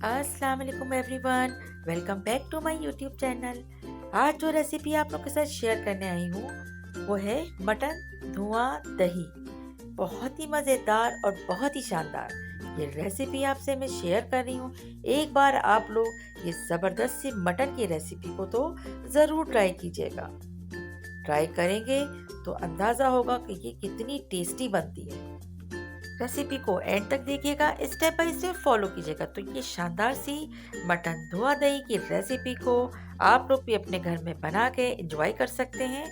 अस्सलाम वालेकुम everyone, welcome back to my YouTube channel. आज जो रेसिपी आप लोग के साथ शेयर करने आई हूँ वो है मटन धुआं दही। बहुत ही मज़ेदार और बहुत ही शानदार ये रेसिपी आपसे मैं शेयर कर रही हूँ। एक बार आप लोग ये ज़बरदस्त सी मटन की रेसिपी को तो ज़रूर ट्राई कीजिएगा। ट्राई करेंगे तो अंदाज़ा होगा कि ये कितनी टेस्टी बनती है। रेसिपी को एंड तक देखिएगा, स्टेप बाय स्टेप फॉलो कीजिएगा तो ये शानदार सी मटन धुआं दही की रेसिपी को आप लोग भी अपने घर में बना के एंजॉय कर सकते हैं।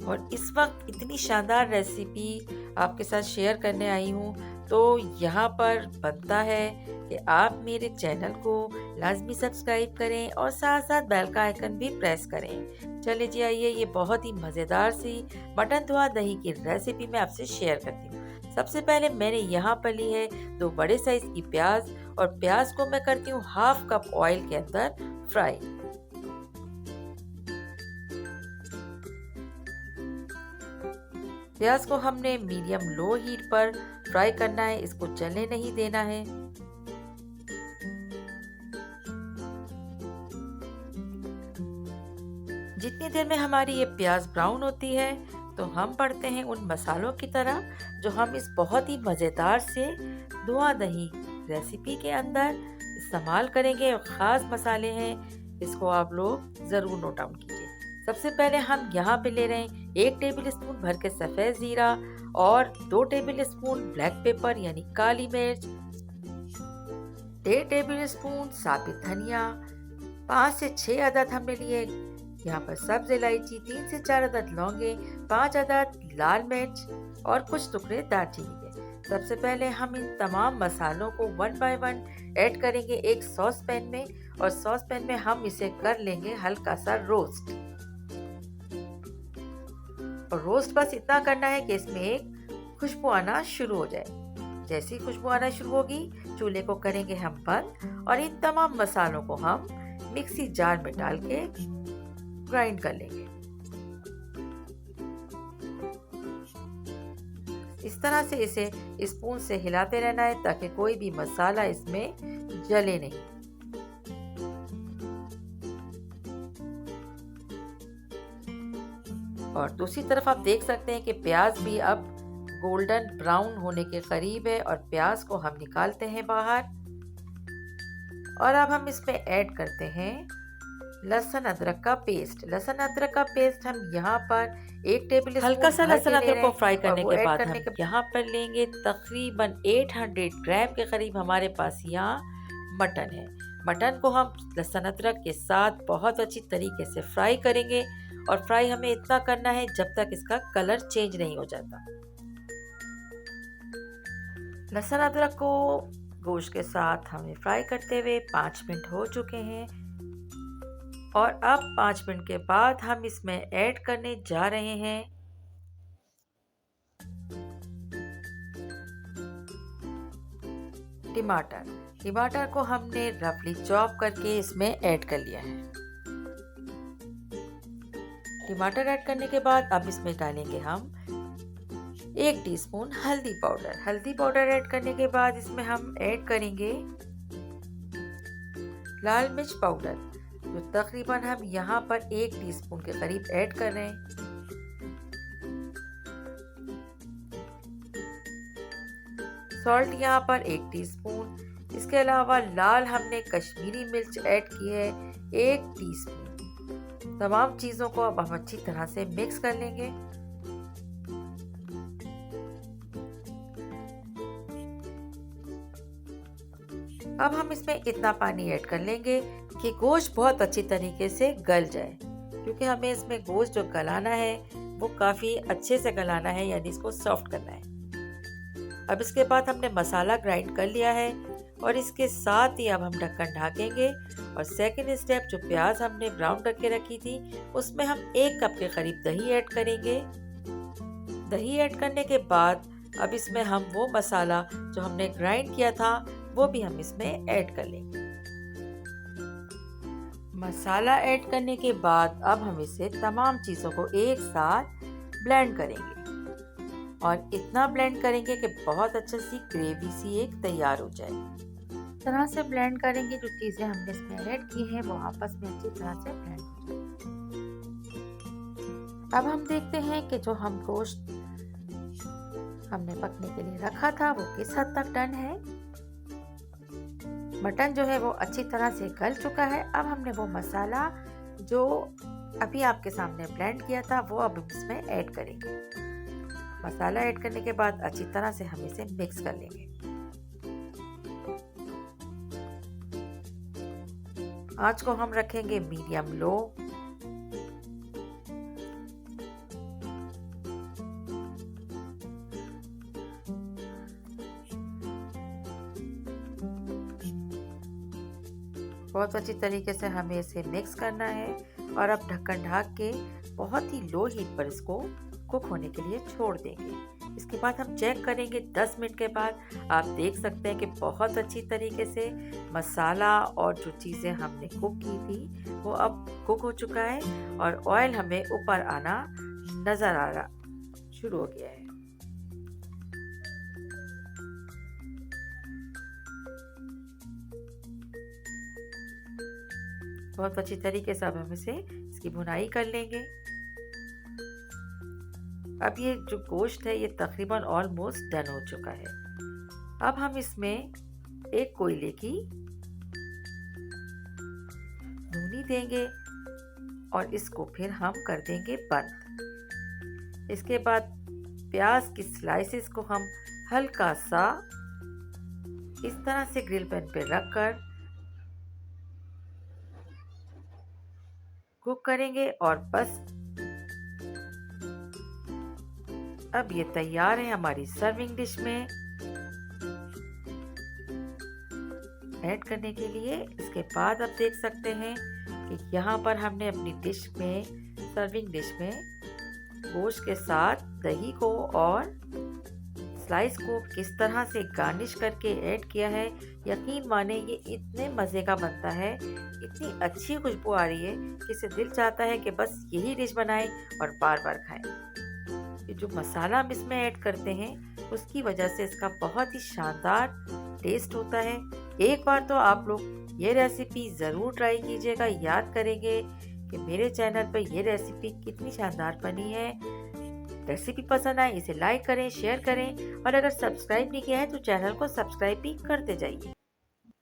और इस वक्त इतनी शानदार रेसिपी आपके साथ शेयर करने आई हूँ तो यहाँ पर बनता है कि आप मेरे चैनल को लाजमी सब्सक्राइब करें और साथ साथ बेल का आइकन भी प्रेस करें। चलिए जी, आइए ये बहुत ही मज़ेदार सी मटन धुआं दही की रेसिपी मैं आपसे शेयर करती हूँ। सबसे पहले मैंने यहाँ पर ली है 2 बड़े साइज की प्याज और प्याज को मैं करती हूँ हाफ कप ऑयल के अंदर फ्राई। प्याज को हमने मीडियम लो हीट पर फ्राई करना है, इसको जलने नहीं देना है। जितनी देर में हमारी ये प्याज ब्राउन होती है तो हम बढ़ते हैं उन मसालों की तरह जो हम इस बहुत ही मज़ेदार से धुआं दही रेसिपी के अंदर इस्तेमाल करेंगे। और ख़ास मसाले हैं, इसको आप लोग ज़रूर नोट डाउन कीजिए। सबसे पहले हम यहाँ पे ले रहे हैं 1 टेबल स्पून भर के सफ़ेद ज़ीरा और 2 टेबल स्पून ब्लैक पेपर यानी काली मिर्च, 1.5 टेबल स्पून साबित धनिया, 5 से 6 अदद हमने लिए यहाँ पर सब्ज इलायची, 3 से 4 अदद लौंगे, 5 अदद लाल मिर्च और कुछ टुकड़े दालचीनी के। सबसे पहले हम इन तमाम मसालों को 1 बाय 1 ऐड करेंगे एक सॉस पैन में और सॉस पैन में हम इसे कर लेंगे हल्का सा रोस्ट। और रोस्ट बस इतना करना है कि इसमें एक खुशबू आना शुरू हो जाए। जैसे ही खुशबू आना शुरू होगी चूल्हे को करेंगे हम बंद और इन तमाम मसालों को हम मिक्सी जार में डाल के ग्राइंड कर लेंगे। इस तरह से इसे स्पून से हिलाते रहना है ताकि कोई भी मसाला इसमें जले नहीं। और दूसरी तरफ आप देख सकते हैं कि प्याज भी अब गोल्डन ब्राउन होने के करीब है और प्याज को हम निकालते हैं बाहर। और अब हम इसमें ऐड करते हैं लहसुन अदरक का पेस्ट। लहसुन अदरक का पेस्ट हम यहाँ पर 1 टेबल हल्का सा लहसुन अदरक को फ्राई करने के बाद हम यहाँ पर लेंगे तकरीबन 800 ग्राम के करीब हमारे पास यहाँ मटन है। मटन को हम लहसुन अदरक के साथ बहुत अच्छी तरीके से फ्राई करेंगे और फ्राई हमें इतना करना है जब तक इसका कलर चेंज नहीं हो जाता। लहसुन अदरक को गोश्त के साथ हमें फ्राई करते हुए 5 मिनट हो चुके हैं और अब 5 मिनट के बाद हम इसमें ऐड करने जा रहे हैं टमाटर। टमाटर को हमने रफली चॉप करके इसमें ऐड कर लिया है। टमाटर ऐड करने के बाद अब इसमें डालेंगे हम 1 टीस्पून हल्दी पाउडर। हल्दी पाउडर ऐड करने के बाद इसमें हम ऐड करेंगे लाल मिर्च पाउडर जो तकरीबन हम यहाँ पर 1 टीस्पून के करीब ऐड कर रहे हैं। सॉल्ट यहाँ पर 1 टीस्पून। इसके अलावा लाल हमने कश्मीरी मिर्च ऐड की है 1 टीस्पून। तमाम चीज़ों को अब हम अच्छी तरह से मिक्स कर लेंगे। अब हम इसमें इतना पानी ऐड कर लेंगे कि गोश्त बहुत अच्छी तरीके से गल जाए, क्योंकि हमें इसमें गोश्त जो गलाना है वो काफ़ी अच्छे से गलाना है, यानी इसको सॉफ्ट करना है। अब इसके बाद हमने मसाला ग्राइंड कर लिया है और इसके साथ ही अब हम ढक्कन ढकेंगे और सेकंड स्टेप जो प्याज हमने ब्राउन करके रखी थी उसमें हम 1 कप के करीब दही ऐड करेंगे। दही ऐड करने के बाद अब इसमें हम वो मसाला जो हमने ग्राइंड किया था वो भी हम इसमें ऐड कर लेंगे। मसाला ऐड करने के बाद अब हम इसे तमाम चीज़ों को एक साथ ब्लेंड करेंगे और इतना ब्लेंड करेंगे कि बहुत अच्छी सी ग्रेवी सी एक तैयार हो जाए। तरह से ब्लेंड करेंगे। जो चीज़ें हमने इसमें ऐड की हैं वो आपस में अच्छी तरह से ब्लेंड हो जाए। अब हम देखते हैं कि जो हम गोश्त हमने पकने के लिए रखा था वो किस हद तक डन है। मटन जो है वो अच्छी तरह से गल चुका है। अब हमने वो मसाला जो अभी आपके सामने ब्लेंड किया था वो अब इसमें ऐड करेंगे। मसाला ऐड करने के बाद अच्छी तरह से हम इसे मिक्स कर लेंगे। आंच को हम रखेंगे मीडियम लो। बहुत अच्छी तरीके से हमें इसे मिक्स करना है और अब ढक्कन ढक के बहुत ही लो हीट पर इसको कुक होने के लिए छोड़ देंगे। इसके बाद हम चेक करेंगे 10 मिनट के बाद। आप देख सकते हैं कि बहुत अच्छी तरीके से मसाला और जो चीज़ें हमने कुक की थी वो अब कुक हो चुका है और ऑयल हमें ऊपर आना नज़र आ रहा शुरू हो गया है। बहुत अच्छी तरीके से अब हम इसे इसकी भुनाई कर लेंगे। अब ये जो गोश्त है ये तकरीबन ऑलमोस्ट डन हो चुका है। अब हम इसमें एक कोयले की धुनी देंगे और इसको फिर हम कर देंगे बंद। इसके बाद प्याज की स्लाइसेस को हम हल्का सा इस तरह से ग्रिल पैन पे रखकर कुक करेंगे और बस अब ये तैयार है हमारी सर्विंग डिश में ऐड करने के लिए। इसके बाद आप देख सकते हैं कि यहाँ पर हमने अपनी डिश में सर्विंग डिश में गोश्त के साथ दही को और स्लाइस को किस तरह से गार्निश करके ऐड किया है। यकीन माने ये इतने मज़े का बनता है, इतनी अच्छी खुशबू आ रही है कि इससे दिल चाहता है कि बस यही डिश बनाएं और बार बार खाएं। ये जो मसाला हम इसमें ऐड करते हैं उसकी वजह से इसका बहुत ही शानदार टेस्ट होता है। एक बार तो आप लोग ये रेसिपी ज़रूर ट्राई कीजिएगा। याद करेंगे कि मेरे चैनल पर ये रेसिपी कितनी शानदार बनी है। रेसिपी पसंद आए इसे लाइक करें, शेयर करें और अगर सब्सक्राइब नहीं किया है तो चैनल को सब्सक्राइब भी करते जाइए।